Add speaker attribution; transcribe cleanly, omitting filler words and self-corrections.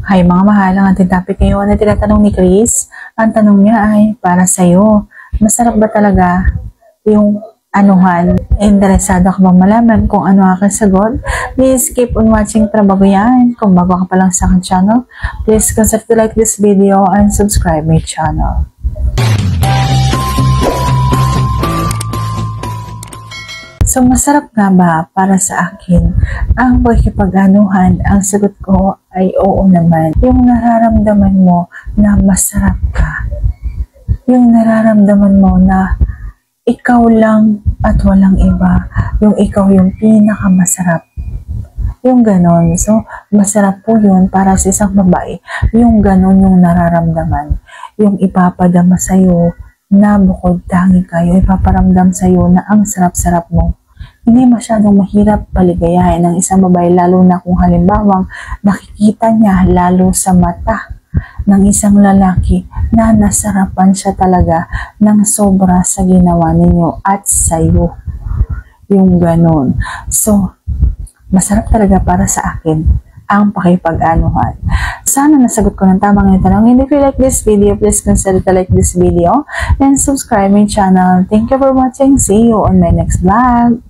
Speaker 1: Hi mga mahal, ang ating topic ngayon na tinatanong ni Chris. Ang tanong niya ay para sa'yo. Masarap ba talaga yung anuhan? Interesado ka bang malaman kung ano aking sagot? Please keep on watching para bago yan. Kung bago ka pa lang sa aking channel, please consider to like this video and subscribe my channel. So, masarap nga ba para sa akin ang pakikipag-anuhan? Ang sagot ko ay oo naman. Yung nararamdaman mo na masarap ka. Yung nararamdaman mo na ikaw lang at walang iba. Yung ikaw yung pinakamasarap. Yung ganon. So, masarap po yun para sa isang babae. Yung ganon yung nararamdaman. Yung ipapadama sa'yo na bukod tangi kayo, ipaparamdam sa'yo na ang sarap-sarap mo. Hindi masyadong mahirap paligayahin ng isang babae, lalo na kung halimbawang nakikita niya lalo sa mata ng isang lalaki na nasarapan siya talaga ng sobra sa ginawa ninyo at sa'yo. Yung ganon. So, masarap talaga para sa akin ang pakipag-anuhan. Sana nasagot ko ng tama ngayong tanong. And if you like this video, please consider to like this video and subscribe my channel. Thank you for watching. See you on my next vlog.